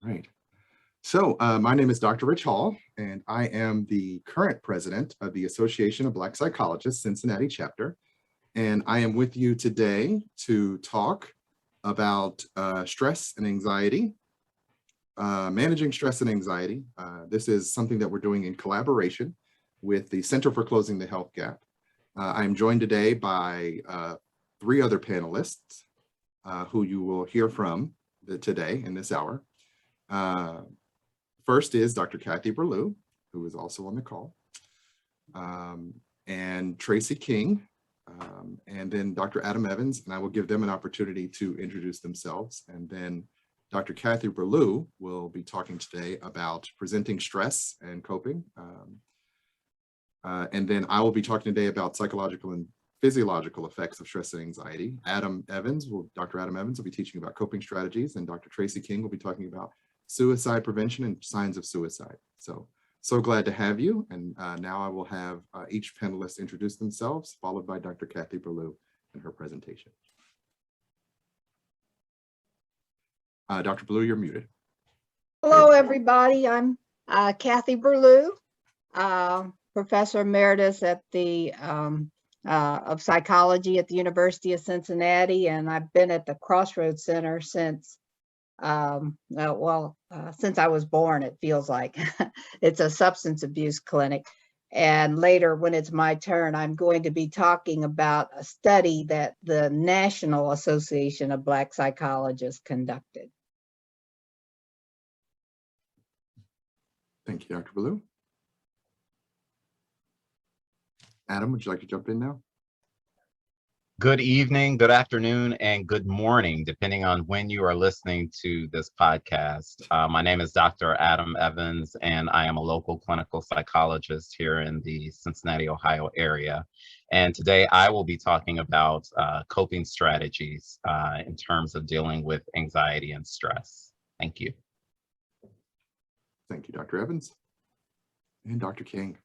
Right. So my name is Dr. Rich Hall, and I am the current president of the Association of Black Psychologists, Cincinnati chapter. And I am with you today to talk about stress and anxiety, managing stress and anxiety. This is something that we're doing in collaboration with the Center for Closing the Health Gap. I'm joined today by three other panelists who you will hear from today in this hour. First is Dr. Kathy Berlew, who is also on the call, and Tracy King, and then Dr. Adam Evans, and I will give them an opportunity to introduce themselves. And then Dr. Kathy Berlew will be talking today about presenting stress and coping. And then I will be talking today about psychological and physiological effects of stress and anxiety. Dr. Adam Evans will be teaching about coping strategies, and Dr. Tracy King will be talking about suicide prevention and signs of suicide. So glad to have you. And now I will have each panelist introduce themselves, followed by Dr. Kathy Berlew and her presentation. Dr. Berlew, you're muted. Hello, everybody. I'm Kathy Berlew, Professor Emeritus at the of Psychology at the University of Cincinnati, and I've been at the Crossroads Center since since I was born. It feels like it's a substance abuse clinic. And later, when it's my turn, I'm going to be talking about a study that the National Association of Black Psychologists conducted. Thank you, Dr. Berlew. Adam, would you like to jump in now? Good evening, good afternoon, and good morning, depending on when you are listening to this podcast. My name is Dr. Adam Evans, and I am a local clinical psychologist here in the Cincinnati, Ohio area. And today I will be talking about coping strategies in terms of dealing with anxiety and stress. Thank you. Thank you, Dr. Evans. And Dr. King.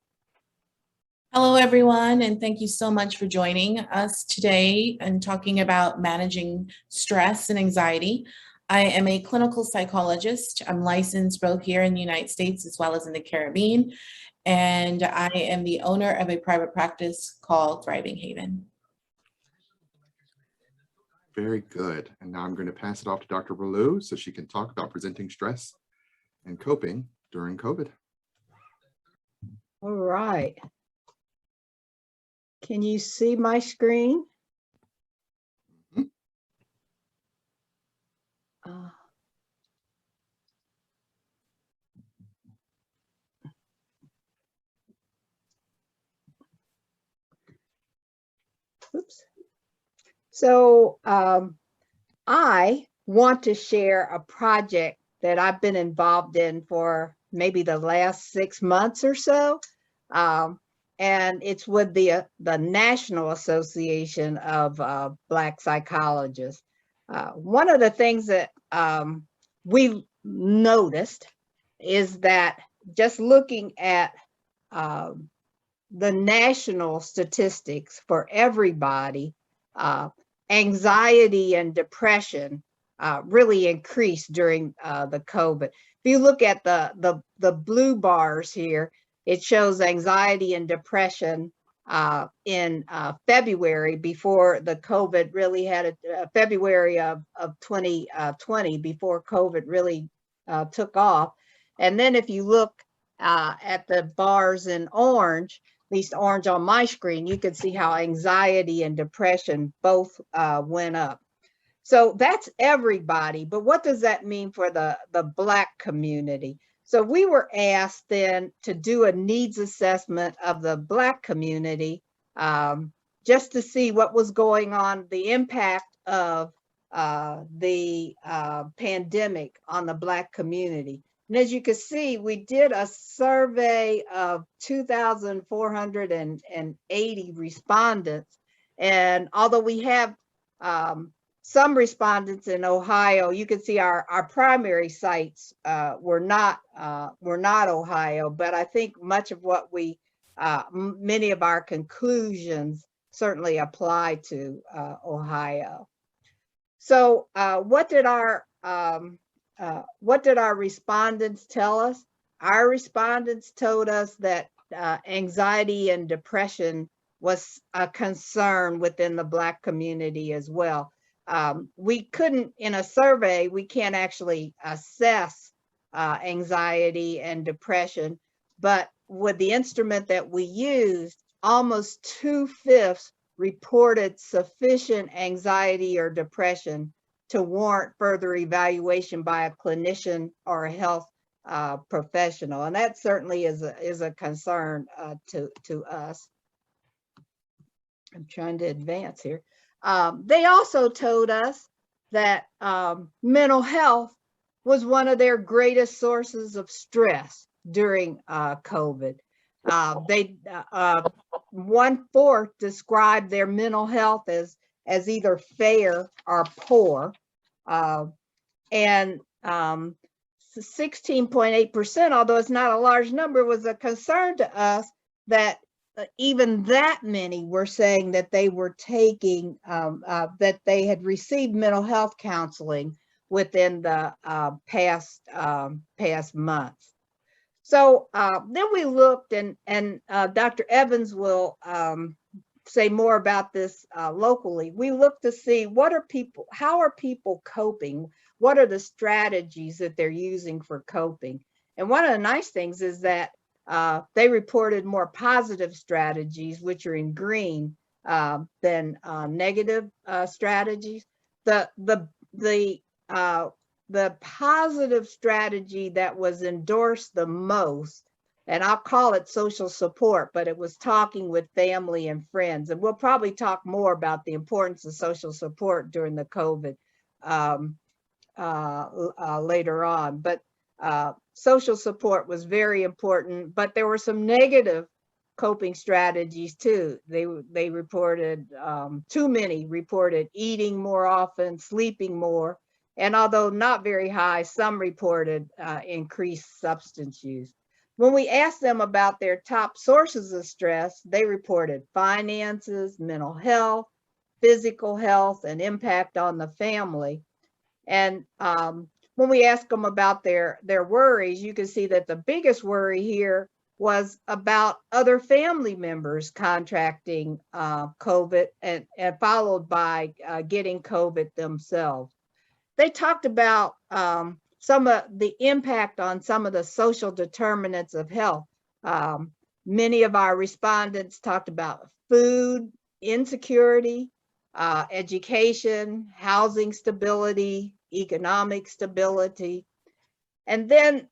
Hello, everyone, and thank you so much for joining us today and talking about managing stress and anxiety. I am a clinical psychologist. I'm licensed both here in the United States as well as in the Caribbean, and I am the owner of a private practice called Thriving Haven. Very good. And now I'm going to pass it off to Dr. Berlew so she can talk about presenting stress and coping during COVID. All right. Can you see my screen? Mm-hmm. Oops. So I want to share a project that I've been involved in for maybe the last 6 months or so. And it's with the National Association of Black Psychologists. One of the things that we noticed is that just looking at the national statistics for everybody, anxiety and depression really increased during the COVID. If you look at the blue bars here, it shows anxiety and depression in February, before the COVID really had February of 2020, before COVID really took off. And then if you look at the bars in orange, at least orange on my screen, you can see how anxiety and depression both went up. So that's everybody. But what does that mean for the Black community? So we were asked then to do a needs assessment of the Black community, just to see what was going on, the impact of the pandemic on the Black community. And as you can see, we did a survey of 2,480 respondents. And although we have some respondents in Ohio, you can see our primary sites were not Ohio, but I think much of what many of our conclusions certainly apply to Ohio. So what did our what did our respondents tell us? Our respondents told us that anxiety and depression was a concern within the Black community as well. We couldn't, in a survey, we can't actually assess anxiety and depression, but with the instrument that we used, almost 2/5 reported sufficient anxiety or depression to warrant further evaluation by a clinician or a health professional. And that certainly is a concern to us. I'm trying to advance here. They also told us that mental health was one of their greatest sources of stress during COVID. They 1/4 described their mental health as either fair or poor, and 16.8%, although it's not a large number, was a concern to us that even that many were saying that they were taking, that they had received mental health counseling within the past months. So then we looked, and Dr. Evans will say more about this locally. We looked to see how are people coping? What are the strategies that they're using for coping? And one of the nice things is that they reported more positive strategies, which are in green, than negative strategies. The positive strategy that was endorsed the most, and I'll call it social support, but it was talking with family and friends. And we'll probably talk more about the importance of social support during the COVID later on. But social support was very important, but there were some negative coping strategies too. They reported, too many reported eating more often, sleeping more, and although not very high, some reported increased substance use. When we asked them about their top sources of stress, they reported finances, mental health, physical health, and impact on the family. And when we asked them about their worries, you can see that the biggest worry here was about other family members contracting COVID, and followed by getting COVID themselves. They talked about some of the impact on some of the social determinants of health. Many of our respondents talked about food insecurity, education, housing stability, economic stability. And then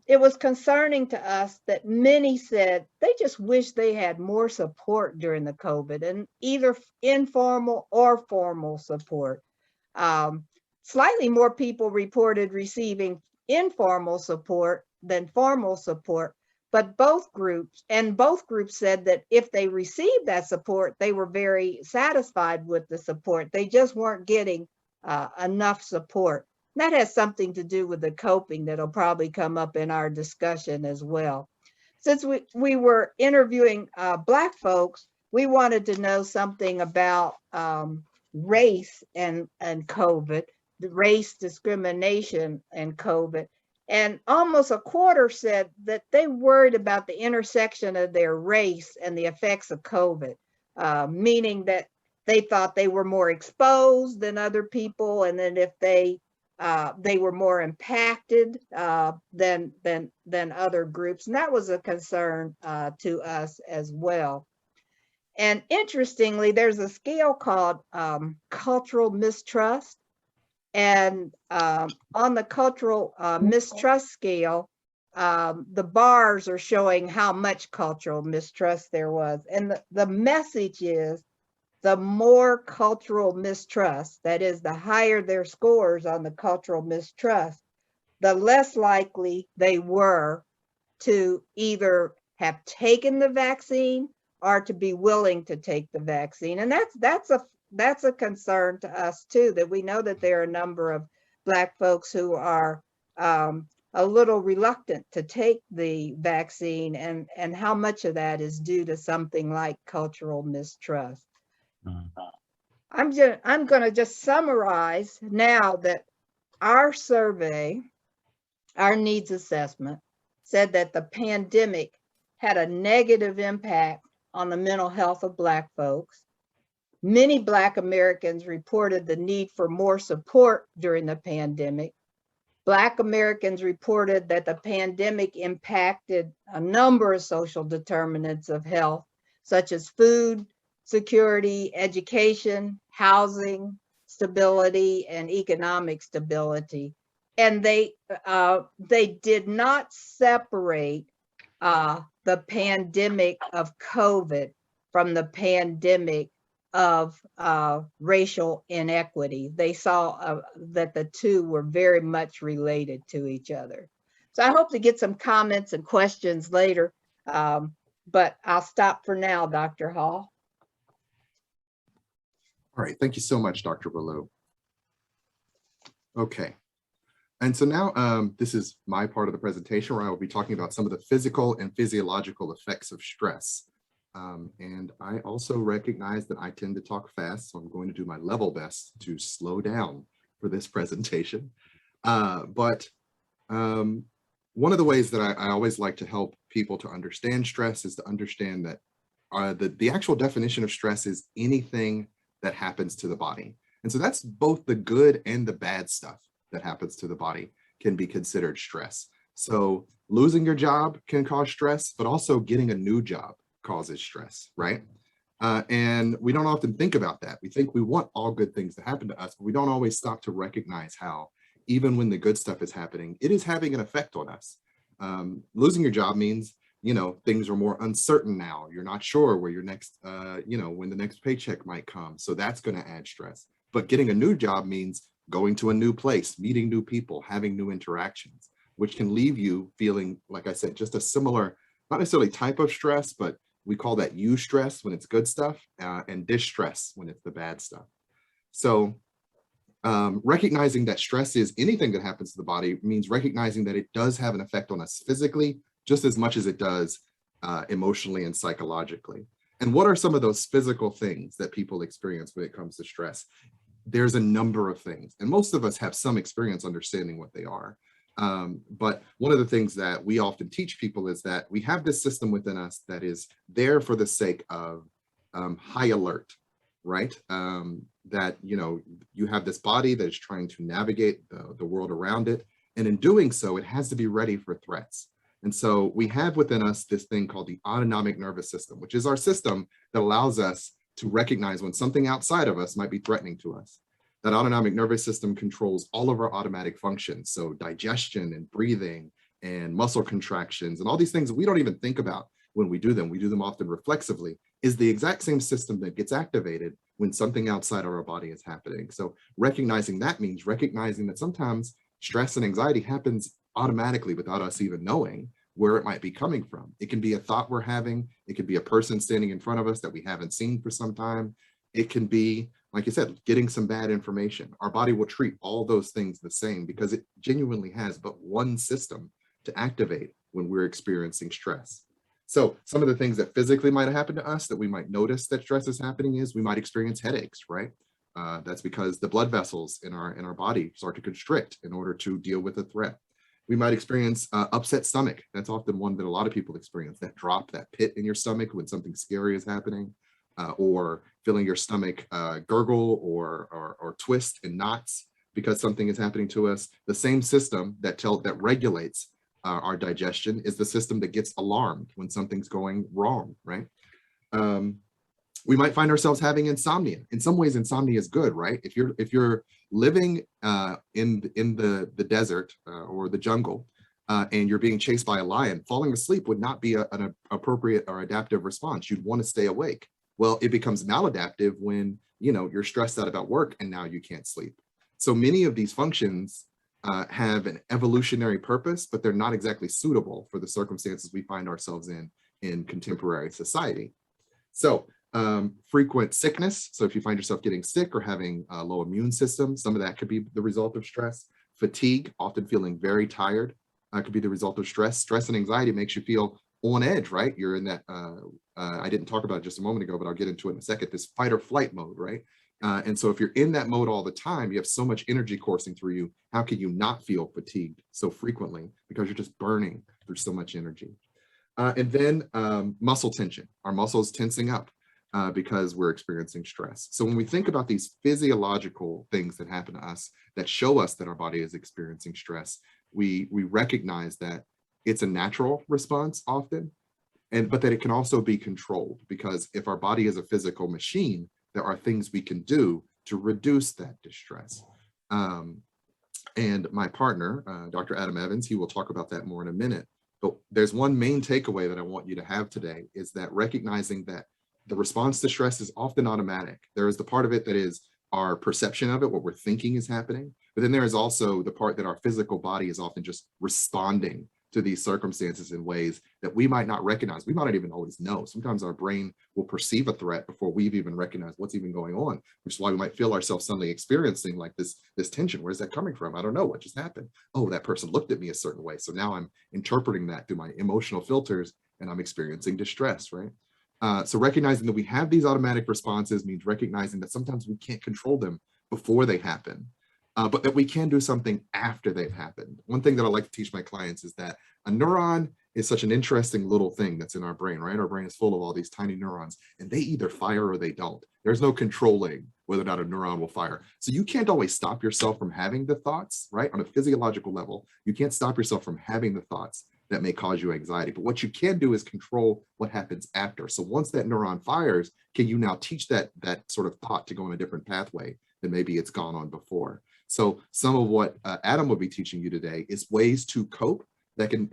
it was concerning to us that many said they just wish they had more support during the COVID, and either informal or formal support. Slightly more people reported receiving informal support than formal support, but both groups said that if they received that support, they were very satisfied with the support. They just weren't getting enough support. That has something to do with the coping that'll probably come up in our discussion as well. Since we were interviewing Black folks, we wanted to know something about race and COVID, the race discrimination and COVID. And almost a quarter said that they worried about the intersection of their race and the effects of COVID, meaning that they thought they were more exposed than other people, and then if they were more impacted than other groups. And that was a concern to us as well. And interestingly, there's a scale called cultural mistrust. And on the cultural mistrust scale, the bars are showing how much cultural mistrust there was. And the message is, the more cultural mistrust, that is, the higher their scores on the cultural mistrust, the less likely they were to either have taken the vaccine or to be willing to take the vaccine. And that's a concern to us too, that we know that there are a number of Black folks who are a little reluctant to take the vaccine, and how much of that is due to something like cultural mistrust. I'm going to just summarize now that Our survey, our needs assessment, said that the pandemic had a negative impact on the mental health of Black folks. Many Black Americans reported the need for more support during the pandemic. Black Americans reported that the pandemic impacted a number of social determinants of health, such as food security, education, housing stability, and economic stability. And they did not separate the pandemic of COVID from the pandemic of racial inequity. They saw that the two were very much related to each other. So I hope to get some comments and questions later, but I'll stop for now, Dr. Hall. All right, thank you so much, Dr. Ballou. Okay, and so now this is my part of the presentation where I will be talking about some of the physical and physiological effects of stress. And I also recognize that I tend to talk fast, so I'm going to do my level best to slow down for this presentation. But one of the ways that I always like to help people to understand stress is to understand that the actual definition of stress is anything that happens to the body. And so that's both the good and the bad stuff that happens to the body can be considered stress. So losing your job can cause stress, but also getting a new job causes stress, right? And we don't often think about that. We think we want all good things to happen to us, but we don't always stop to recognize how, even when the good stuff is happening, it is having an effect on us. Losing your job means, you know, things are more uncertain now. You're not sure where your next, you know, when the next paycheck might come. So that's going to add stress. But getting a new job means going to a new place, meeting new people, having new interactions, which can leave you feeling, like I said, just a similar, not necessarily type of stress, but we call that eustress when it's good stuff, and distress when it's the bad stuff. So recognizing that stress is anything that happens to the body means recognizing that it does have an effect on us physically, just as much as it does emotionally and psychologically. And what are some of those physical things that people experience when it comes to stress? There's a number of things, and most of us have some experience understanding what they are. But one of the things that we often teach people is that we have this system within us that is there for the sake of high alert, right? That, you know, you have this body that is trying to navigate the world around it. And in doing so, it has to be ready for threats. And so we have within us this thing called the autonomic nervous system, which is our system that allows us to recognize when something outside of us might be threatening to us. That autonomic nervous system controls all of our automatic functions. So digestion and breathing and muscle contractions and all these things that we don't even think about when we do them often reflexively, is the exact same system that gets activated when something outside of our body is happening. So recognizing that means recognizing that sometimes stress and anxiety happens automatically without us even knowing where it might be coming from. It can be a thought we're having. It could be a person standing in front of us that we haven't seen for some time. It can be, like I said, getting some bad information. Our body will treat all those things the same because it genuinely has but one system to activate when we're experiencing stress. So some of the things that physically might have happened to us that we might notice that stress is happening is we might experience headaches, right? That's because the blood vessels in our body start to constrict in order to deal with a threat. We might experience upset stomach. That's often one that a lot of people experience, that drop, that pit in your stomach when something scary is happening, or feeling your stomach gurgle or twist in knots because something is happening to us. The same system that regulates our digestion is the system that gets alarmed when something's going wrong, right? We might find ourselves having insomnia. In some ways, insomnia is good, right? If you're living in the desert or the jungle and you're being chased by a lion, falling asleep would not be an appropriate or adaptive response. You'd want to stay awake. Well, it becomes maladaptive when, you know, you're stressed out about work and now you can't sleep. So many of these functions have an evolutionary purpose, but they're not exactly suitable for the circumstances we find ourselves in contemporary society. So frequent sickness. So if you find yourself getting sick or having a low immune system, some of that could be the result of stress. Fatigue, often feeling very tired, could be the result of stress. Stress and anxiety makes you feel on edge, right? You're in that, I didn't talk about it just a moment ago, but I'll get into it in a second, this fight or flight mode, right? And so if you're in that mode all the time, you have so much energy coursing through you. How can you not feel fatigued so frequently? Because you're just burning through so much energy. And then muscle tension, our muscles tensing up because we're experiencing stress. So when we think about these physiological things that happen to us that show us that our body is experiencing stress, we recognize that it's a natural response often, but that it can also be controlled, because if our body is a physical machine, there are things we can do to reduce that distress. And my partner, Dr. Adam Evans, he will talk about that more in a minute. But there's one main takeaway that I want you to have today, is that recognizing that the response to stress is often automatic. There is the part of it that is our perception of it, what we're thinking is happening. But then there is also the part that our physical body is often just responding to these circumstances in ways that we might not recognize. We might not even always know. Sometimes our brain will perceive a threat before we've even recognized what's even going on, which is why we might feel ourselves suddenly experiencing like this tension. Where's that coming from? I don't know what just happened. Oh, that person looked at me a certain way. So now I'm interpreting that through my emotional filters and I'm experiencing distress, right? So recognizing that we have these automatic responses means recognizing that sometimes we can't control them before they happen. But that we can do something after they've happened. One thing that I like to teach my clients is that a neuron is such an interesting little thing that's in our brain, right? Our brain is full of all these tiny neurons, and they either fire or they don't. There's no controlling whether or not a neuron will fire. So you can't always stop yourself from having the thoughts, right? On a physiological level, you can't stop yourself from having the thoughts that may cause you anxiety. But what you can do is control what happens after. So once that neuron fires, can you now teach that sort of thought to go in a different pathway than maybe it's gone on before? So some of what Adam will be teaching you today is ways to cope that can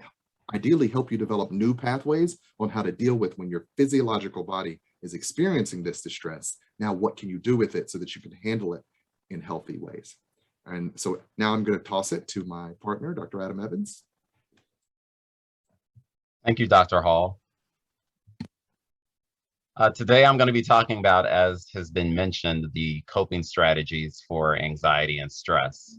ideally help you develop new pathways on how to deal with when your physiological body is experiencing this distress. Now, what can you do with it so that you can handle it in healthy ways? And so now I'm going to toss it to my partner, Dr. Adam Evans. Thank you, Dr. Hall. Today, I'm going to be talking about, as has been mentioned, the coping strategies for anxiety and stress.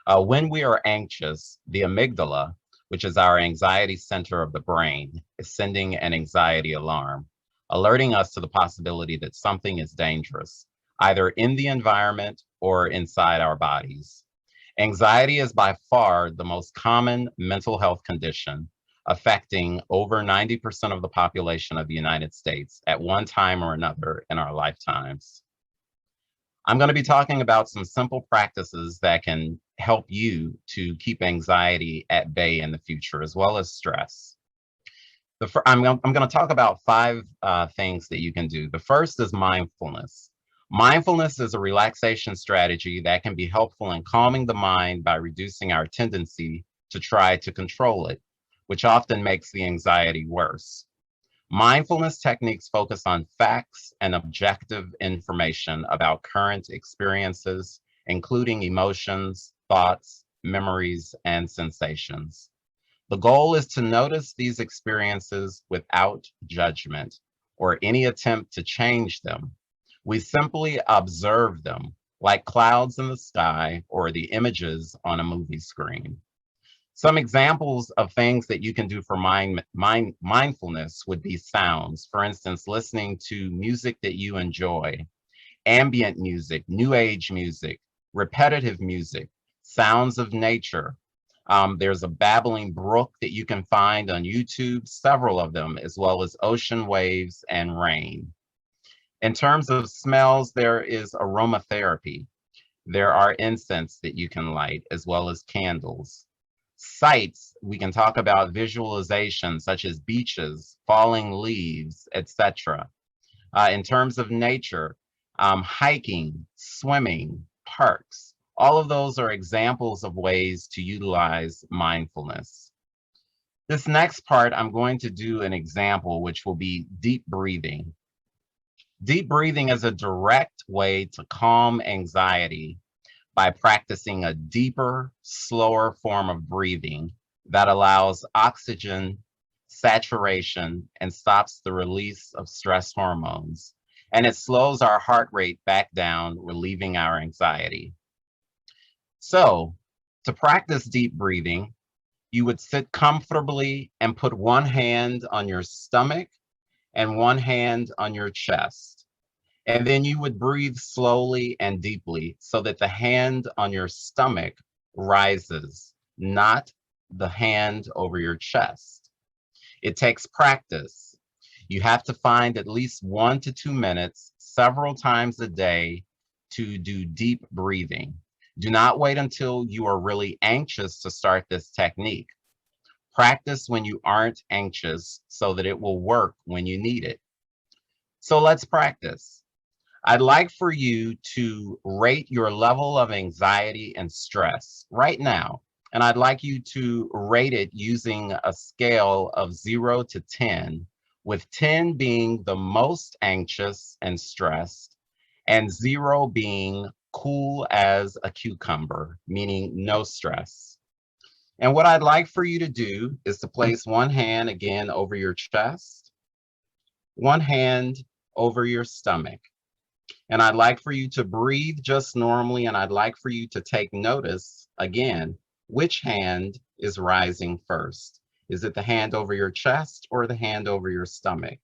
When we are anxious, the amygdala, which is our anxiety center of the brain, is sending an anxiety alarm, alerting us to the possibility that something is dangerous, either in the environment or inside our bodies. Anxiety is by far the most common mental health condition, affecting over 90% of the population of the United States at one time or another in our lifetimes. I'm going to be talking about some simple practices that can help you to keep anxiety at bay in the future, as well as stress. I'm going to talk about 5 things that you can do. The first is mindfulness. Mindfulness is a relaxation strategy that can be helpful in calming the mind by reducing our tendency to try to control it, which often makes the anxiety worse. Mindfulness techniques focus on facts and objective information about current experiences, including emotions, thoughts, memories, and sensations. The goal is to notice these experiences without judgment or any attempt to change them. We simply observe them, like clouds in the sky or the images on a movie screen. Some examples of things that you can do for mindfulness would be sounds. For instance, listening to music that you enjoy, ambient music, new age music, repetitive music, sounds of nature. There's a babbling brook that you can find on YouTube, several of them, as well as ocean waves and rain. In terms of smells, there is aromatherapy. There are incense that you can light, as well as candles. Sights, we can talk about visualization, such as beaches, falling leaves, etc. In terms of nature, hiking, swimming, parks, all of those are examples of ways to utilize mindfulness. This next part, I'm going to do an example, which will be deep breathing. Deep breathing is a direct way to calm anxiety by practicing a deeper, slower form of breathing that allows oxygen saturation and stops the release of stress hormones. And it slows our heart rate back down, relieving our anxiety. So, to practice deep breathing, you would sit comfortably and put one hand on your stomach and one hand on your chest. And then you would breathe slowly and deeply so that the hand on your stomach rises, not the hand over your chest. It takes practice. You have to find at least 1 to 2 minutes several times a day to do deep breathing. Do not wait until you are really anxious to start this technique. Practice when you aren't anxious so that it will work when you need it. So let's practice. I'd like for you to rate your level of anxiety and stress right now. And I'd like you to rate it using a scale of 0 to 10, with 10 being the most anxious and stressed, and 0 being cool as a cucumber, meaning no stress. And what I'd like for you to do is to place one hand again over your chest, one hand over your stomach. And I'd like for you to breathe just normally, and I'd like for you to take notice again, which hand is rising first? Is it the hand over your chest or the hand over your stomach?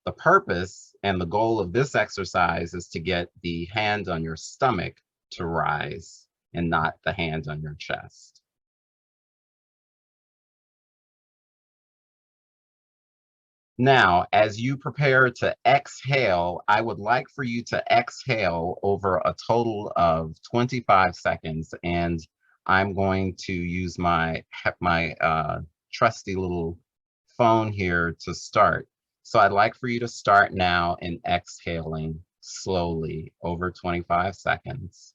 The purpose and the goal of this exercise is to get the hand on your stomach to rise and not the hand on your chest. Now, as you prepare to exhale, I would like for you to exhale over a total of 25 seconds. And I'm going to use my trusty little phone here to start. So I'd like for you to start now and exhaling slowly over 25 seconds.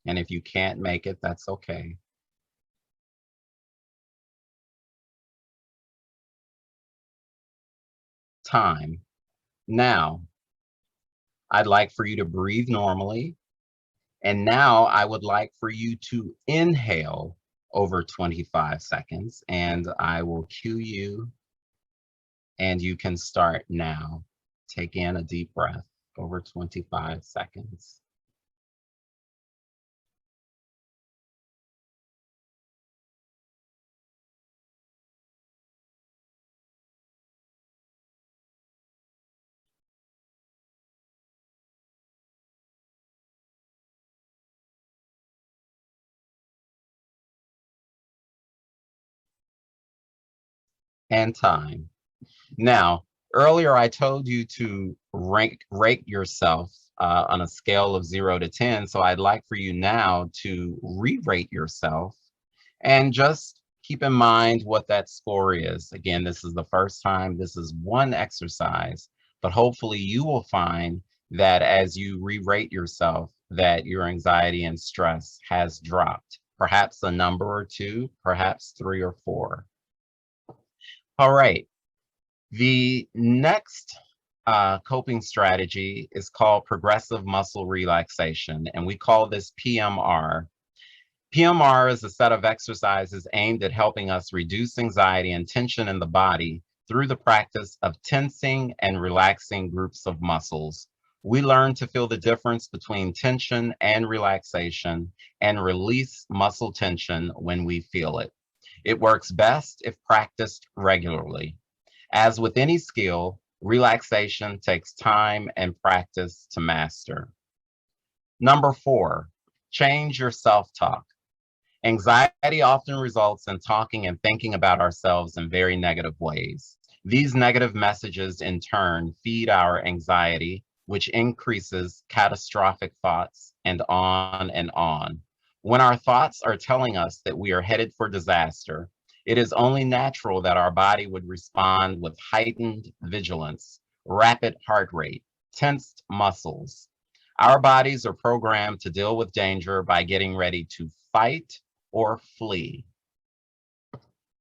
And if you can't make it, that's okay. Time. Now, I'd like for you to breathe normally. And now I would like for you to inhale over 25 seconds. And I will cue you. And you can start now. Take in a deep breath over 25 seconds. And time. Now, earlier I told you to rate yourself on a scale of 0 to 10. So I'd like for you now to re-rate yourself and just keep in mind what that score is. Again, this is the first time, this is one exercise, but hopefully you will find that as you re-rate yourself, that your anxiety and stress has dropped, perhaps a number or 2, perhaps 3 or 4. All right. The next coping strategy is called progressive muscle relaxation, and we call this PMR. PMR is a set of exercises aimed at helping us reduce anxiety and tension in the body through the practice of tensing and relaxing groups of muscles. We learn to feel the difference between tension and relaxation and release muscle tension when we feel it. It works best if practiced regularly. As with any skill, relaxation takes time and practice to master. Number 4, change your self-talk. Anxiety often results in talking and thinking about ourselves in very negative ways. These negative messages, in turn, feed our anxiety, which increases catastrophic thoughts, and on and on. When our thoughts are telling us that we are headed for disaster, it is only natural that our body would respond with heightened vigilance, rapid heart rate, tensed muscles. Our bodies are programmed to deal with danger by getting ready to fight or flee.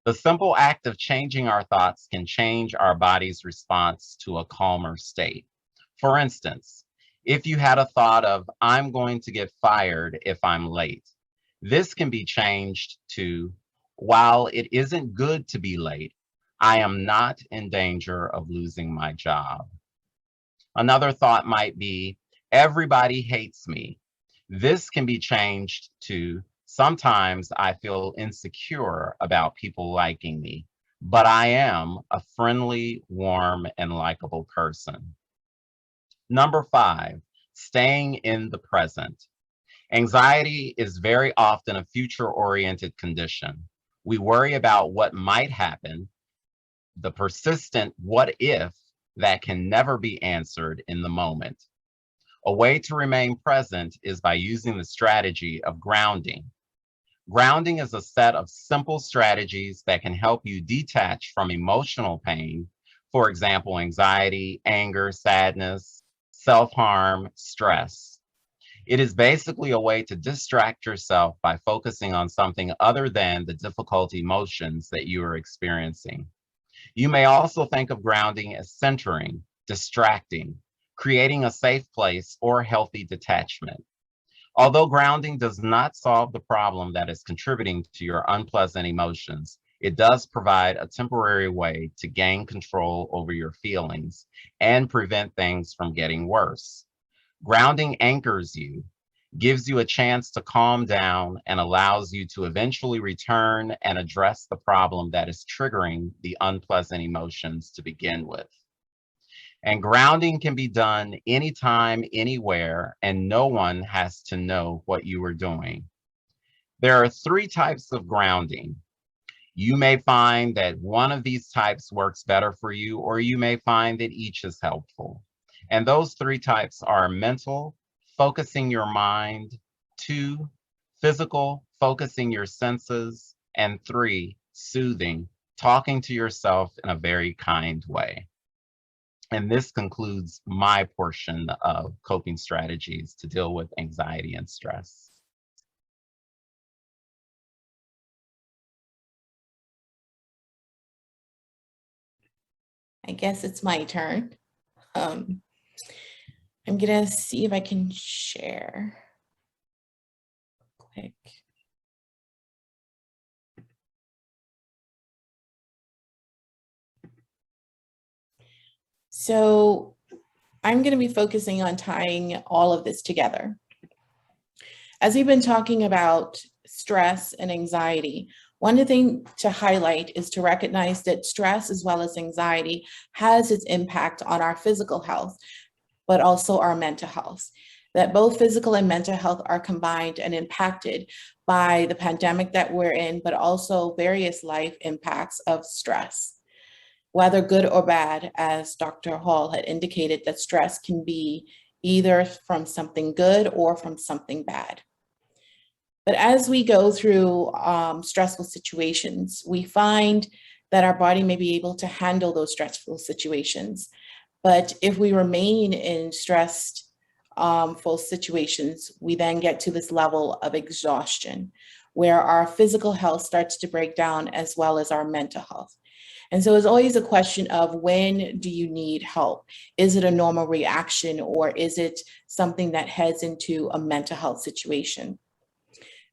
The simple act of changing our thoughts can change our body's response to a calmer state. For instance, if you had a thought of, I'm going to get fired if I'm late, this can be changed to, while it isn't good to be late, I am not in danger of losing my job. Another thought might be, everybody hates me. This can be changed to, Sometimes I feel insecure about people liking me, but I am a friendly, warm, and likable person. Number 5, staying in the present. Anxiety is very often a future-oriented condition. We worry about what might happen, the persistent what if that can never be answered in the moment. A way to remain present is by using the strategy of grounding. Grounding is a set of simple strategies that can help you detach from emotional pain, for example, anxiety, anger, sadness, self-harm, stress. It is basically a way to distract yourself by focusing on something other than the difficult emotions that you are experiencing. You may also think of grounding as centering, distracting, creating a safe place, or healthy detachment. Although grounding does not solve the problem that is contributing to your unpleasant emotions, it does provide a temporary way to gain control over your feelings and prevent things from getting worse. Grounding anchors you, gives you a chance to calm down, and allows you to eventually return and address the problem that is triggering the unpleasant emotions to begin with. And grounding can be done anytime, anywhere, and no one has to know what you are doing. There are 3 types of grounding. You may find that one of these types works better for you, or you may find that each is helpful. And those 3 types are mental, focusing your mind; 2, physical, focusing your senses; and 3, soothing, talking to yourself in a very kind way. And this concludes my portion of coping strategies to deal with anxiety and stress. I guess it's my turn. I'm gonna see if I can share quick. So I'm going to be focusing on tying all of this together. As we've been talking about stress and anxiety, one thing to highlight is to recognize that stress as well as anxiety has its impact on our physical health, but also our mental health. That both physical and mental health are combined and impacted by the pandemic that we're in, but also various life impacts of stress. Whether good or bad, as Dr. Hall had indicated, that stress can be either from something good or from something bad. But as we go through stressful situations, we find that our body may be able to handle those stressful situations. But if we remain in stressed full situations, we then get to this level of exhaustion where our physical health starts to break down as well as our mental health. And so it's always a question of, when do you need help? Is it a normal reaction, or is it something that heads into a mental health situation?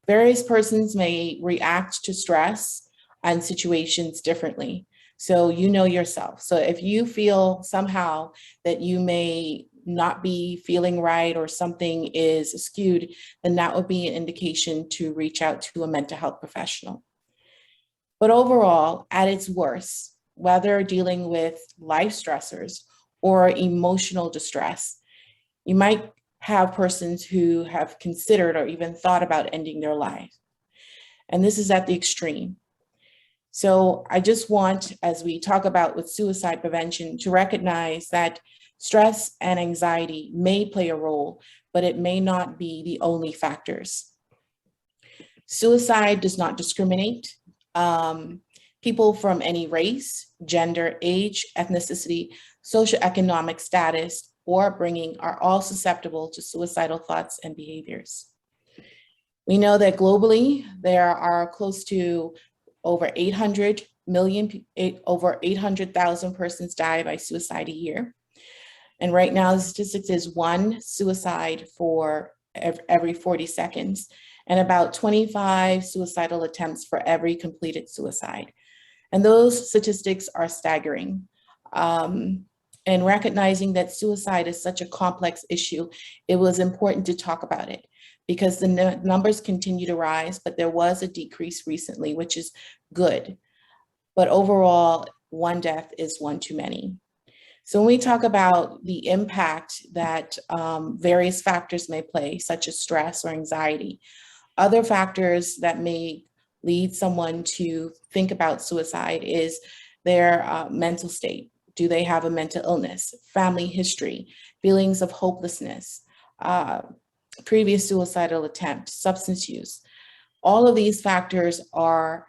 Various persons may react to stress and situations differently. So you know yourself. So if you feel somehow that you may not be feeling right or something is skewed, then that would be an indication to reach out to a mental health professional. But overall, at its worst, whether dealing with life stressors or emotional distress, you might have persons who have considered or even thought about ending their life. And this is at the extreme. So I just want, as we talk about with suicide prevention, to recognize that stress and anxiety may play a role, but it may not be the only factors. Suicide does not discriminate. People from any race, gender, age, ethnicity, socioeconomic status, or upbringing are all susceptible to suicidal thoughts and behaviors. We know that globally, there are close to over 800,000 persons die by suicide a year. And right now, the statistics is 1 suicide for every 40 seconds, and about 25 suicidal attempts for every completed suicide. And those statistics are staggering. And recognizing that suicide is such a complex issue, it was important to talk about it. because the numbers continue to rise, but there was a decrease recently, which is good. But overall, one death is one too many. So when we talk about the impact that various factors may play, such as stress or anxiety, other factors that may lead someone to think about suicide is their mental state. Do they have a mental illness, family history, feelings of hopelessness, previous suicidal attempt, substance use? All of these factors are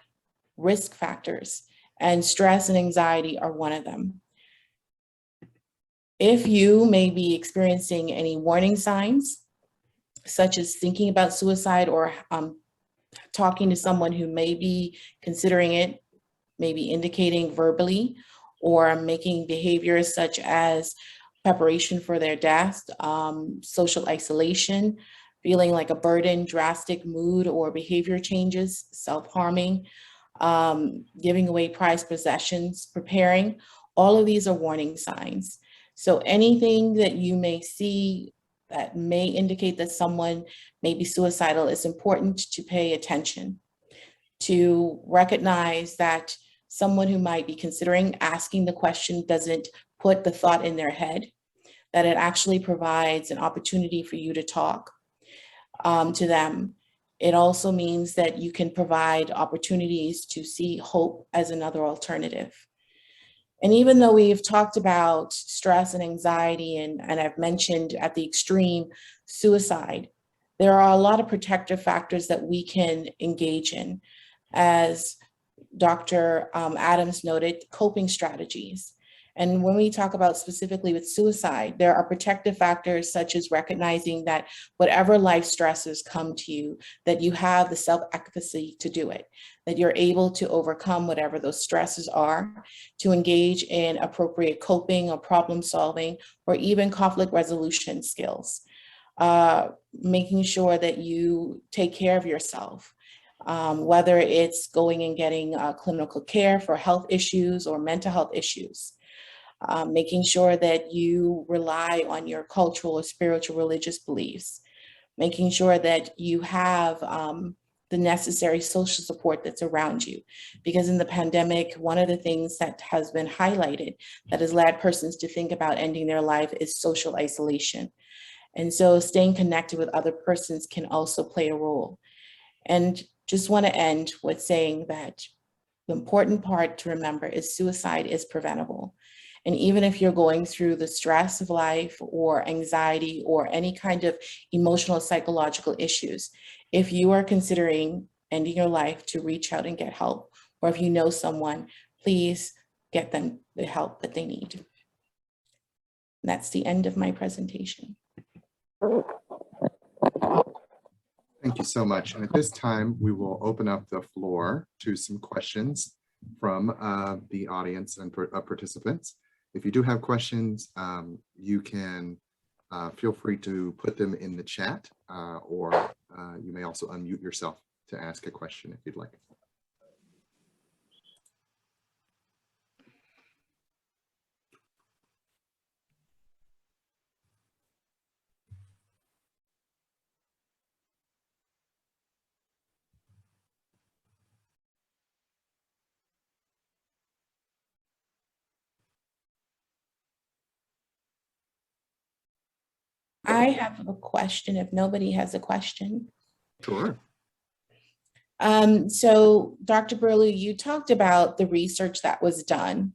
risk factors, and stress and anxiety are one of them. If you may be experiencing any warning signs, such as thinking about suicide or talking to someone who may be considering it, maybe indicating verbally or making behaviors such as preparation for their death, social isolation, feeling like a burden, drastic mood or behavior changes, self-harming, giving away prized possessions, preparing, all of these are warning signs. So anything that you may see that may indicate that someone may be suicidal, it's important to pay attention, to recognize that someone who might be considering asking the question doesn't put the thought in their head, that it actually provides an opportunity for you to talk to them. It also means that you can provide opportunities to see hope as another alternative. And even though we've talked about stress and anxiety, and I've mentioned at the extreme suicide, there are a lot of protective factors that we can engage in. As Dr. Adams noted, coping strategies. And when we talk about specifically with suicide, there are protective factors such as recognizing that whatever life stresses come to you, that you have the self-efficacy to do it, that you're able to overcome whatever those stresses are, to engage in appropriate coping or problem solving, or even conflict resolution skills. Making sure that you take care of yourself, whether it's going and getting clinical care for health issues or mental health issues. Making sure that you rely on your cultural or spiritual religious beliefs, making sure that you have the necessary social support that's around you. Because in the pandemic, one of the things that has been highlighted that has led persons to think about ending their life is social isolation. And so staying connected with other persons can also play a role. And just want to end with saying that the important part to remember is suicide is preventable. And even if you're going through the stress of life or anxiety or any kind of emotional, psychological issues, if you are considering ending your life, to reach out and get help, or if you know someone, please get them the help that they need. And that's the end of my presentation. Thank you so much. And at this time, we will open up the floor to some questions from the audience and participants. If you do have questions, you can feel free to put them in the chat, or you may also unmute yourself to ask a question if you'd like. I have a question if nobody has a question. Sure. So Dr. Burlew, you talked about the research that was done.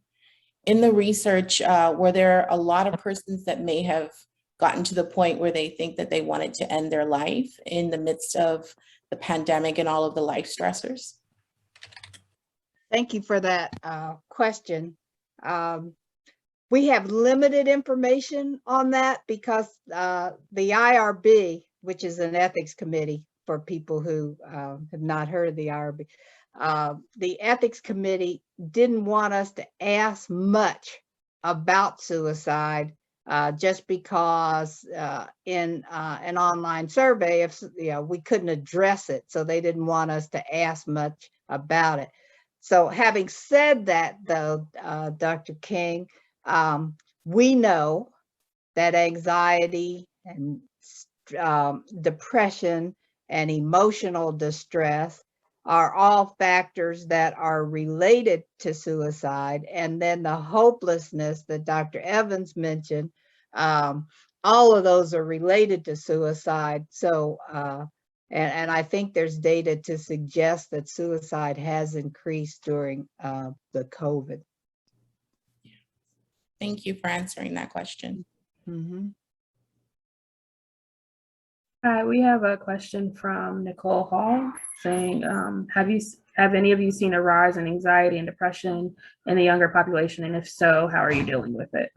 In the research, were there a lot of persons that may have gotten to the point where they think that they wanted to end their life in the midst of the pandemic and all of the life stressors? Thank you for that question. We have limited information on that because the IRB, which is an ethics committee for people who have not heard of the IRB, the ethics committee didn't want us to ask much about suicide just because in an online survey, if we couldn't address it, so they didn't want us to ask much about it. So having said that, though, Dr. King, we know that anxiety and depression and emotional distress are all factors that are related to suicide. And then the hopelessness that Dr. Evans mentioned, all of those are related to suicide. So, and I think there's data to suggest that suicide has increased during the COVID. Thank you for answering that question. Mm-hmm. Hi, we have a question from Nicole Hall saying, have any of you seen a rise in anxiety and depression in the younger population? And if so, how are you dealing with it?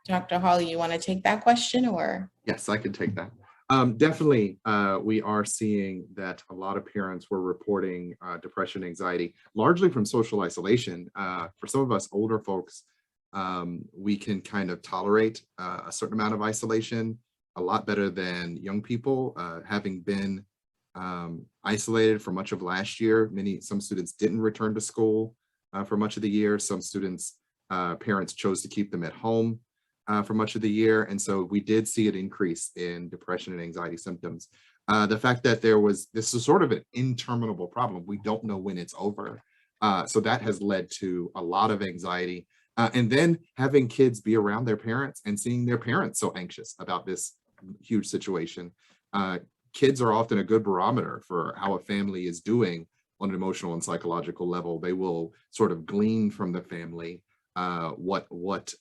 Dr. Hawley, you want to take that question or? Yes, I can take that. Definitely, we are seeing that a lot of parents were reporting depression, anxiety, largely from social isolation. For some of us older folks, we can kind of tolerate a certain amount of isolation a lot better than young people. Having been isolated for much of last year, some students didn't return to school for much of the year. Some students, parents chose to keep them at home for much of the year. And so we did see an increase in depression and anxiety symptoms. The fact that this is sort of an interminable problem. We don't know when it's over. So that has led to a lot of anxiety. And then having kids be around their parents and seeing their parents so anxious about this huge situation. Kids are often a good barometer for how a family is doing on an emotional and psychological level. They will sort of glean from the family what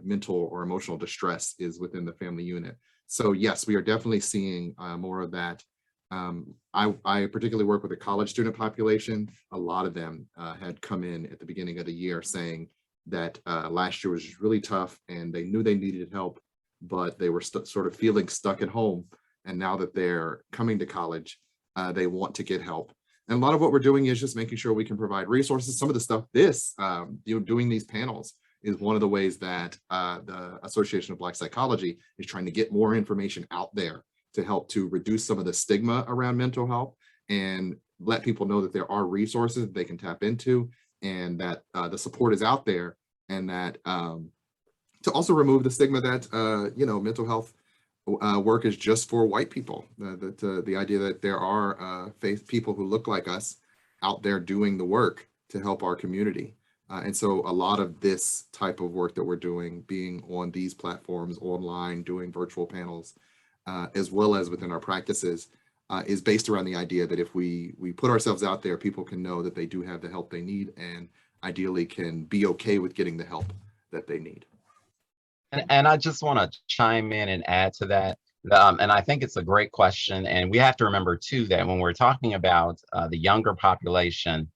mental or emotional distress is within the family unit. So yes, we are definitely seeing more of that. I particularly work with a college student population. A lot of them had come in at the beginning of the year saying that last year was just really tough and they knew they needed help, but they were sort of feeling stuck at home. And now that they're coming to college, they want to get help. And a lot of what we're doing is just making sure we can provide resources. Some of the stuff, doing these panels is one of the ways that the Association of Black Psychology is trying to get more information out there to help to reduce some of the stigma around mental health and let people know that there are resources that they can tap into and that the support is out there, and that to also remove the stigma that mental health work is just for white people. The idea that there are people who look like us out there doing the work to help our community. And so a lot of this type of work that we're doing, being on these platforms online, doing virtual panels, as well as within our practices, is based around the idea that if we put ourselves out there, people can know that they do have the help they need and ideally can be okay with getting the help that they need. And I just want to chime in and add to that. And I think it's a great question. And we have to remember, too, that when we're talking about the younger population,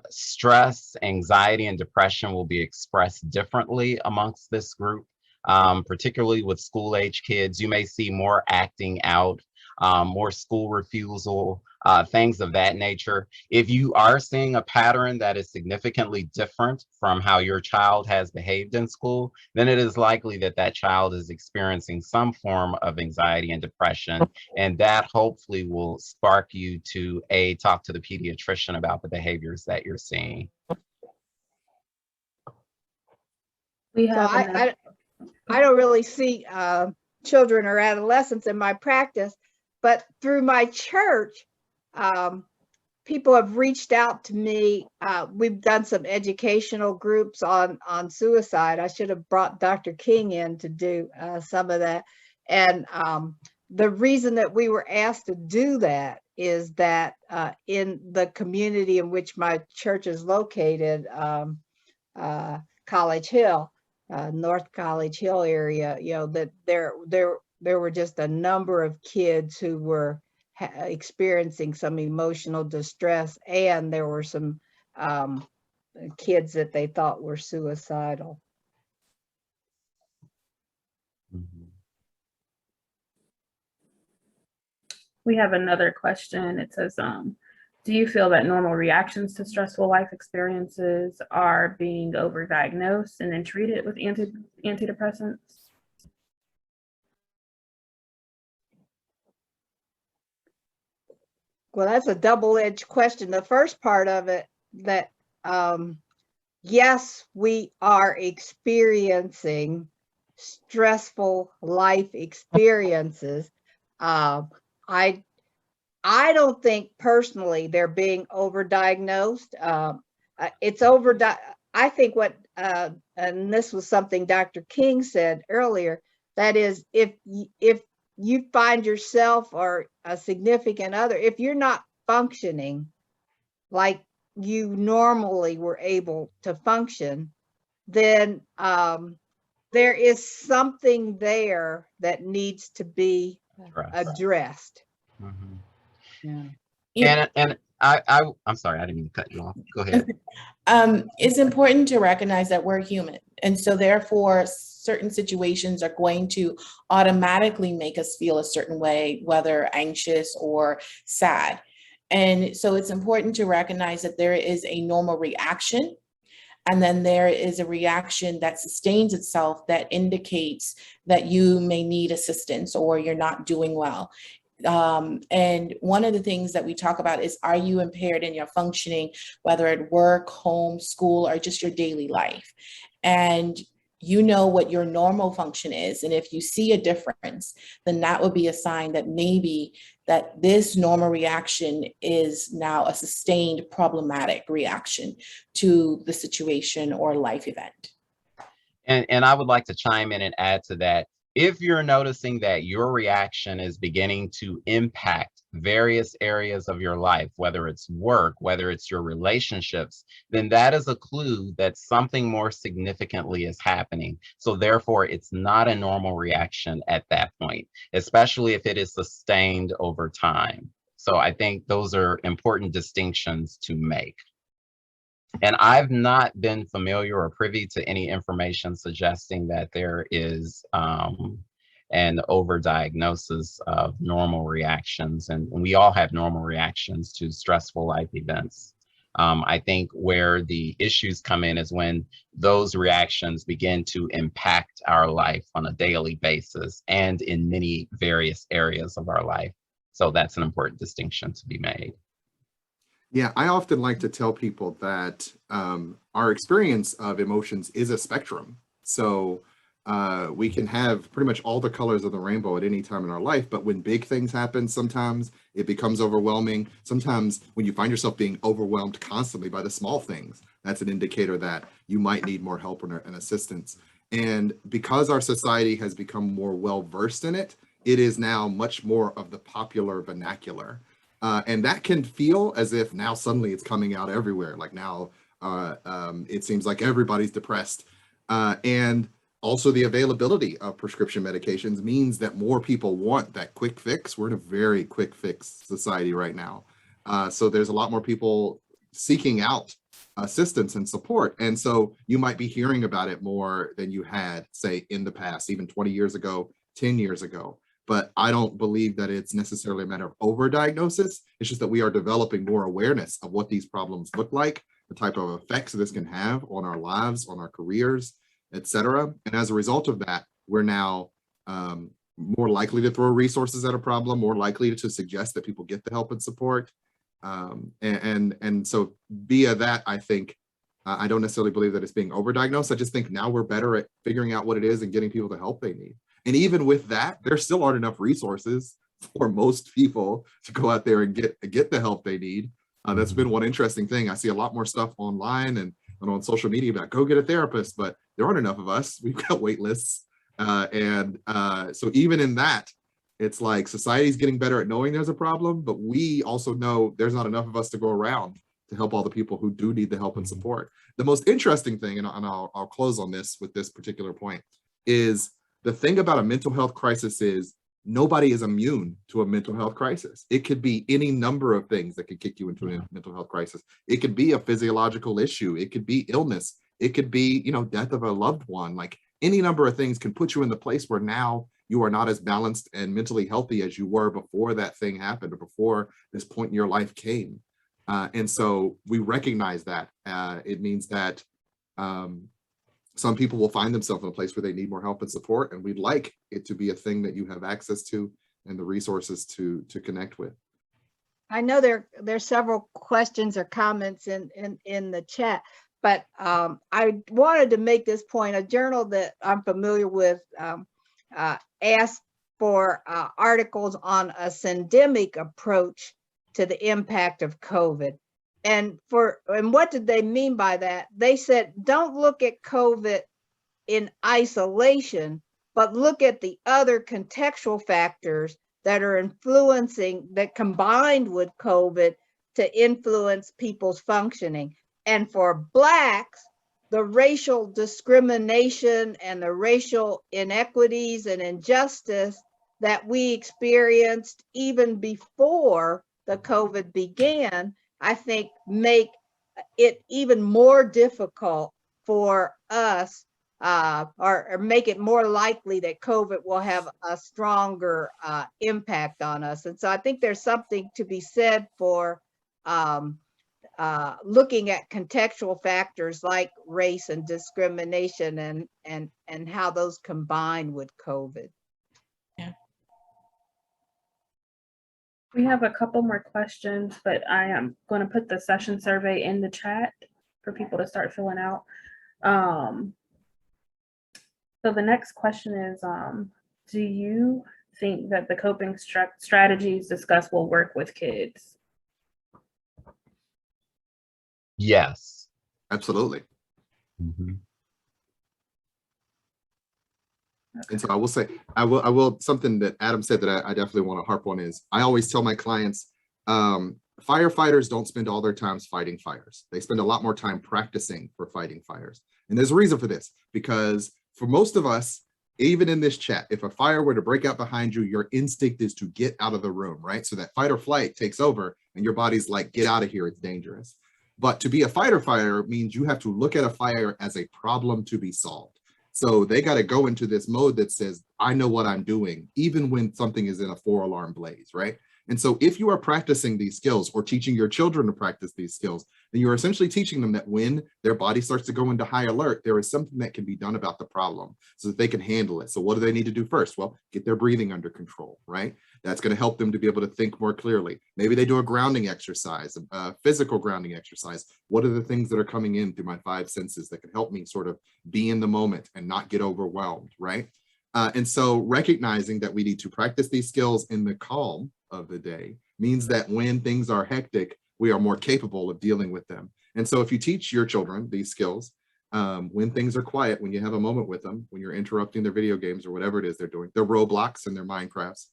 stress, anxiety, and depression will be expressed differently amongst this group, particularly with school-age kids. You may see more acting out, more school refusal, things of that nature. If you are seeing a pattern that is significantly different from how your child has behaved in school, then it is likely that that child is experiencing some form of anxiety and depression, and that hopefully will spark you to talk to the pediatrician about the behaviors that you're seeing. We So have I don't really see children or adolescents in my practice, but through my church, people have reached out to me. We've done some educational groups on suicide. I should have brought Dr. King in to do some of that. And the reason that we were asked to do that is that in the community in which my church is located, College Hill, North College Hill area, that there were just a number of kids who were experiencing some emotional distress, and there were some kids that they thought were suicidal. Mm-hmm. We have another question. It says, do you feel that normal reactions to stressful life experiences are being overdiagnosed and then treated with antidepressants? Well, that's a double-edged question. The first part of it, that yes, we are experiencing stressful life experiences. I I don't think personally they're being overdiagnosed. It's I think and this was something Dr. King said earlier, that is, if you find yourself or a significant other, if you're not functioning like you normally were able to function, then there is something there that needs to be addressed. Mhm. Yeah. And I'm sorry, I didn't mean to cut you off. Go ahead. It's important to recognize that we're human. And so therefore, certain situations are going to automatically make us feel a certain way, whether anxious or sad. And so it's important to recognize that there is a normal reaction. And then there is a reaction that sustains itself that indicates that you may need assistance or you're not doing well. And one of the things that we talk about is, are you impaired in your functioning, whether at work, home, school, or just your daily life? And you know what your normal function is. And if you see a difference, then that would be a sign that maybe that this normal reaction is now a sustained problematic reaction to the situation or life event. And I would like to chime in and add to that. If you're noticing that your reaction is beginning to impact various areas of your life, whether it's work, whether it's your relationships, then that is a clue that something more significantly is happening. So therefore, it's not a normal reaction at that point, especially if it is sustained over time. So I think those are important distinctions to make. And I've not been familiar or privy to any information suggesting that there is an overdiagnosis of normal reactions. And we all have normal reactions to stressful life events. I think where the issues come in is when those reactions begin to impact our life on a daily basis and in many various areas of our life. So that's an important distinction to be made. Yeah, I often like to tell people that our experience of emotions is a spectrum. So we can have pretty much all the colors of the rainbow at any time in our life, but when big things happen, sometimes it becomes overwhelming. Sometimes when you find yourself being overwhelmed constantly by the small things, that's an indicator that you might need more help and assistance. And because our society has become more well-versed in it, it is now much more of the popular vernacular. And that can feel as if now suddenly it's coming out everywhere. Like now it seems like everybody's depressed. And also the availability of prescription medications means that more people want that quick fix. We're in a very quick fix society right now. So there's a lot more people seeking out assistance and support. And so you might be hearing about it more than you had, say, in the past, even 20 years ago, 10 years ago. But I don't believe that it's necessarily a matter of overdiagnosis. It's just that we are developing more awareness of what these problems look like, the type of effects this can have on our lives, on our careers, etc. And as a result of that, we're now more likely to throw resources at a problem, more likely to suggest that people get the help and support. And so via that, I think, I don't necessarily believe that it's being overdiagnosed. I just think now we're better at figuring out what it is and getting people the help they need. And even with that, there still aren't enough resources for most people to go out there and get the help they need. That's been one interesting thing. I see a lot more stuff online and on social media about go get a therapist, but there aren't enough of us. We've got wait lists. So even in that, it's like society's getting better at knowing there's a problem, but we also know there's not enough of us to go around to help all the people who do need the help and support. The most interesting thing, and I'll close on this with this particular point, is the thing about a mental health crisis is nobody is immune to a mental health crisis. It could be any number of things that could kick you into a mental health crisis. It could be a physiological issue. It could be illness. It could be, death of a loved one. Like any number of things can put you in the place where now you are not as balanced and mentally healthy as you were before that thing happened or before this point in your life came. And so we recognize that. It means that some people will find themselves in a place where they need more help and support, and we'd like it to be a thing that you have access to and the resources to connect with. I know there's several questions or comments in the chat, but I wanted to make this point. A journal that I'm familiar with asked for articles on a syndemic approach to the impact of COVID. And what did they mean by that? They said, don't look at COVID in isolation, but look at the other contextual factors that are influencing, that combined with COVID to influence people's functioning. And for Blacks, the racial discrimination and the racial inequities and injustice that we experienced even before the COVID began, I think make it even more difficult for us or make it more likely that COVID will have a stronger impact on us. And so I think there's something to be said for looking at contextual factors like race and discrimination and how those combine with COVID. Yeah. We have a couple more questions, but I am going to put the session survey in the chat for people to start filling out. So the next question is, do you think that the coping strategies discussed will work with kids? Yes. Absolutely. Mm-hmm. And so I will say, I will, something that Adam said that I definitely want to harp on is, I always tell my clients, firefighters don't spend all their time fighting fires. They spend a lot more time practicing for fighting fires. And there's a reason for this, because for most of us, even in this chat, if a fire were to break out behind you, your instinct is to get out of the room, right? So that fight or flight takes over and your body's like, get out of here, it's dangerous. But to be a fighter means you have to look at a fire as a problem to be solved. So they got to go into this mode that says, I know what I'm doing, even when something is in a 4-alarm blaze, right? And so if you are practicing these skills or teaching your children to practice these skills, then you're essentially teaching them that when their body starts to go into high alert, there is something that can be done about the problem so that they can handle it. So what do they need to do first? Well, get their breathing under control, right? That's going to help them to be able to think more clearly. Maybe they do a grounding exercise, a physical grounding exercise. What are the things that are coming in through my 5 senses that can help me sort of be in the moment and not get overwhelmed, right? And so recognizing that we need to practice these skills in the calm of the day means that when things are hectic, we are more capable of dealing with them. And so if you teach your children these skills, when things are quiet, when you have a moment with them, when you're interrupting their video games or whatever it is they're doing, their Roblox and their Minecrafts,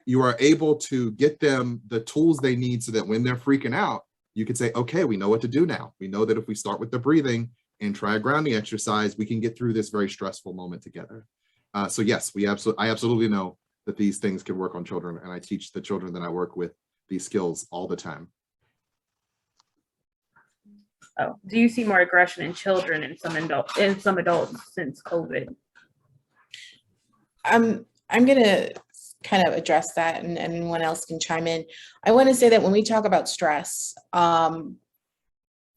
you are able to get them the tools they need so that when they're freaking out, you can say, okay, we know what to do now. We know that if we start with the breathing and try a grounding exercise, we can get through this very stressful moment together. So yes, I absolutely know that these things can work on children, and I teach the children that I work with these skills all the time. Oh, do you see more aggression in children and some adults since COVID? I'm going to kind of address that, and anyone else can chime in. I want to say that when we talk about stress,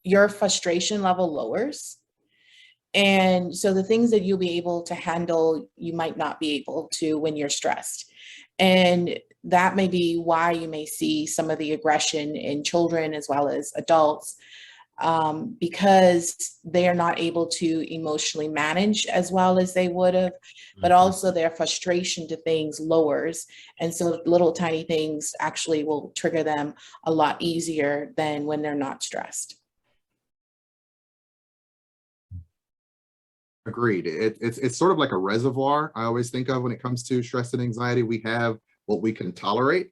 your frustration level lowers. And so the things that you'll be able to handle, you might not be able to when you're stressed. And that may be why you may see some of the aggression in children as well as adults, because they are not able to emotionally manage as well as they would have, but also their frustration to things lowers. And so little tiny things actually will trigger them a lot easier than when they're not stressed. Agreed. It's sort of like a reservoir I always think of when it comes to stress and anxiety. We have what we can tolerate.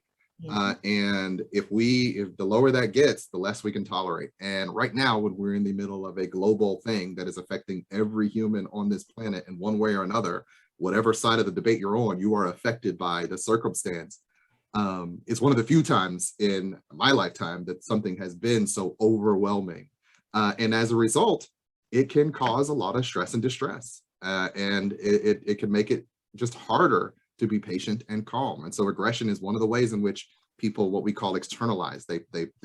And if the lower that gets, the less we can tolerate. And right now, when we're in the middle of a global thing that is affecting every human on this planet in one way or another, whatever side of the debate you're on, you are affected by the circumstance. It's one of the few times in my lifetime that something has been so overwhelming. And as a result, it can cause a lot of stress and distress. And it can make it just harder to be patient and calm. And so aggression is one of the ways in which people, what we call externalize, they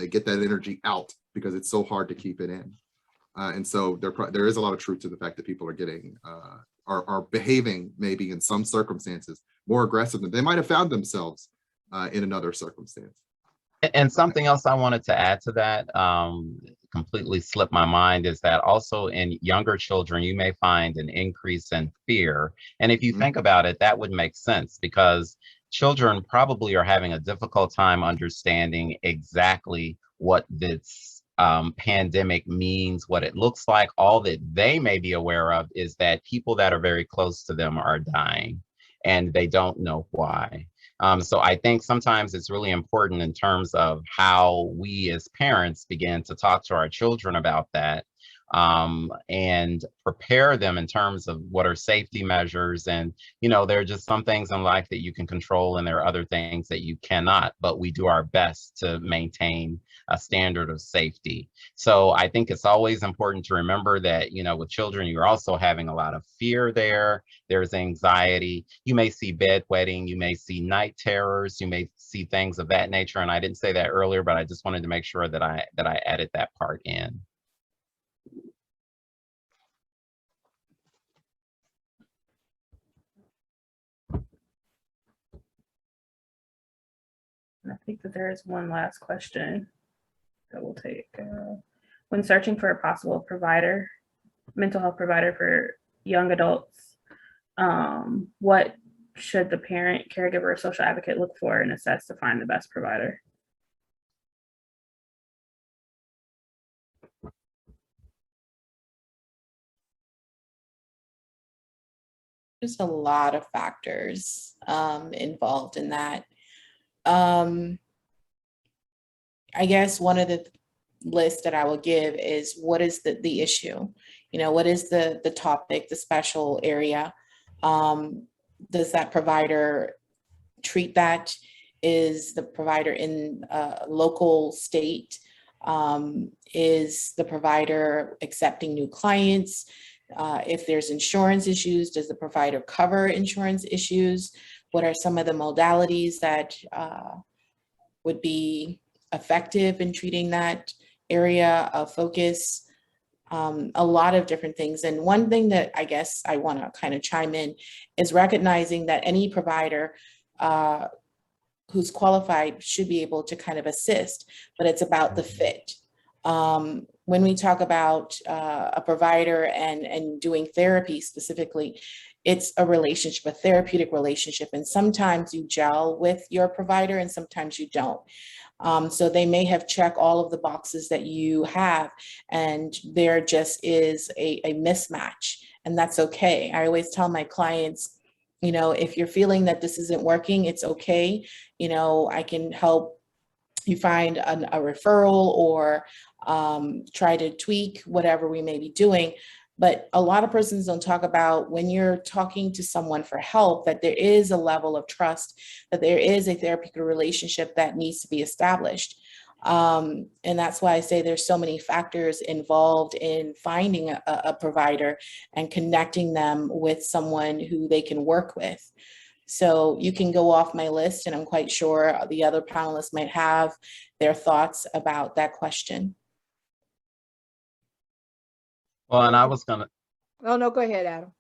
get that energy out because it's so hard to keep it in. And so there is a lot of truth to the fact that people are getting, are behaving maybe in some circumstances more aggressive than they might have found themselves in another circumstance. And something else I wanted to add to that, completely slipped my mind, is that also in younger children, you may find an increase in fear. And if you Mhm. think about it, that would make sense because children probably are having a difficult time understanding exactly what this pandemic means, what it looks like. All that they may be aware of is that people that are very close to them are dying and they don't know why. So I think sometimes it's really important in terms of how we as parents begin to talk to our children about that, and prepare them in terms of what are safety measures. And, there are just some things in life that you can control and there are other things that you cannot, but we do our best to maintain a standard of safety. So I think it's always important to remember that, with children, you're also having a lot of fear there. There's anxiety. You may see bedwetting. You may see night terrors. You may see things of that nature. And I didn't say that earlier, but I just wanted to make sure that I added that part in. And I think that there is one last question that we'll take. When searching for a possible provider, mental health provider for young adults, what should the parent, caregiver, or social advocate look for and assess to find the best provider? There's a lot of factors involved in that. I guess one of the lists that I will give is what is the issue? What is the topic, the special area? Does that provider treat that? Is the provider in a local state? Is the provider accepting new clients? If there's insurance issues, does the provider cover insurance issues? What are some of the modalities that would be effective in treating that area of focus? A lot of different things. And one thing that I guess I want to kind of chime in is recognizing that any provider who's qualified should be able to kind of assist, but it's about the fit. When we talk about a provider and doing therapy specifically, it's a relationship, a therapeutic relationship. And sometimes you gel with your provider and sometimes you don't. So they may have checked all of the boxes that you have, and there just is a mismatch, and that's okay. I always tell my clients, if you're feeling that this isn't working, it's okay. I can help you find a referral or try to tweak whatever we may be doing. But a lot of persons don't talk about when you're talking to someone for help, that there is a level of trust, that there is a therapeutic relationship that needs to be established. And that's why I say there's so many factors involved in finding a provider and connecting them with someone who they can work with. So you can go off my list, and I'm quite sure the other panelists might have their thoughts about that question. Well, and I was gonna. Oh, no, go ahead, Adam.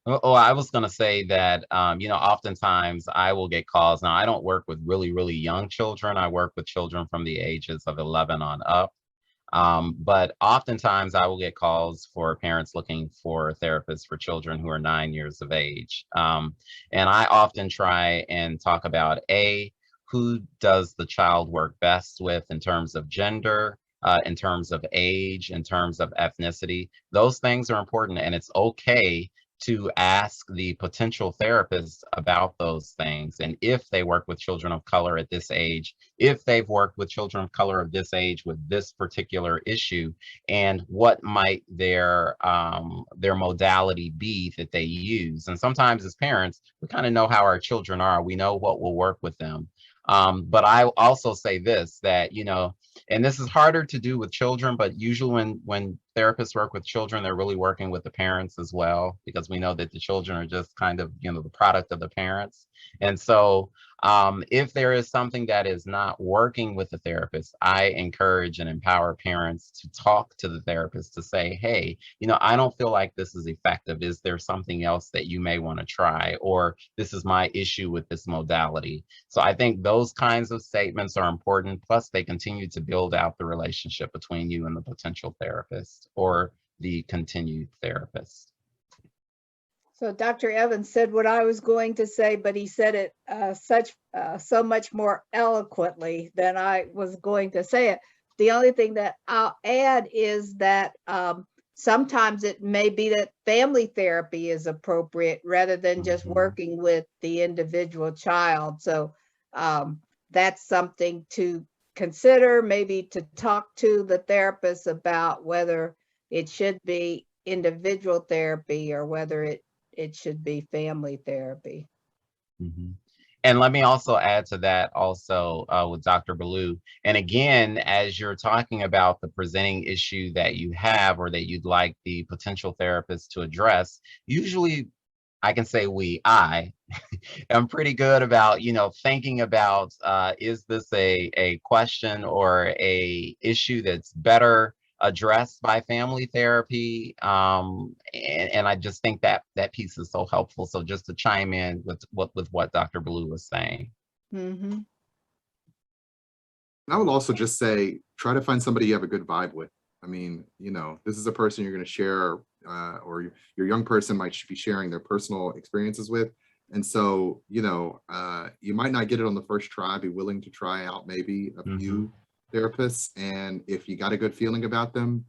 Oh, I was gonna say that, oftentimes I will get calls. Now, I don't work with really, really young children. I work with children from the ages of 11 on up. But oftentimes I will get calls for parents looking for therapists for children who are 9 years of age. And I often try and talk about who does the child work best with in terms of gender, in terms of age, in terms of ethnicity. Those things are important, and it's okay to ask the potential therapist about those things. And if they work with children of color at this age, if they've worked with children of color of this age with this particular issue, and what might their modality be that they use. And sometimes as parents, we kind of know how our children are. We know what will work with them. But I also say this, that, and this is harder to do with children, but usually when therapists work with children, they're really working with the parents as well, because we know that the children are just kind of, the product of the parents. And so If there is something that is not working with the therapist, I encourage and empower parents to talk to the therapist to say, hey, I don't feel like this is effective. Is there something else that you may want to try? Or this is my issue with this modality. So I think those kinds of statements are important. Plus, they continue to build out the relationship between you and the potential therapist or the continued therapist. So Dr. Evans said what I was going to say, but he said it so much more eloquently than I was going to say it. The only thing that I'll add is that sometimes it may be that family therapy is appropriate rather than just working with the individual child. So that's something to consider, maybe to talk to the therapist about whether it should be individual therapy or whether it should be family therapy. And let me also add to that also with Dr. Ballou. And again, as you're talking about the presenting issue that you have or that you'd like the potential therapist to address, usually I can say I am pretty good about, thinking about, is this a question or a issue that's better addressed by family therapy? And I just think that that piece is so helpful. So just to chime in with what Dr. Ballou was saying. Mm-hmm. I would also just say, try to find somebody you have a good vibe with. I mean, this is a person you're going to share, or your young person might be sharing their personal experiences with. And so, you might not get it on the first try, be willing to try out maybe a few therapists. And if you got a good feeling about them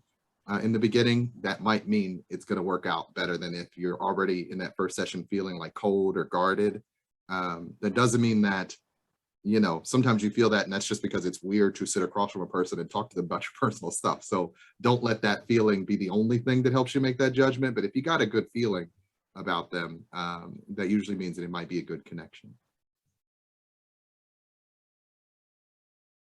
in the beginning, that might mean it's going to work out better than if you're already in that first session feeling like cold or guarded. That doesn't mean that, sometimes you feel that, and that's just because it's weird to sit across from a person and talk to them about your personal stuff. So don't let that feeling be the only thing that helps you make that judgment. But if you got a good feeling about them, that usually means that it might be a good connection.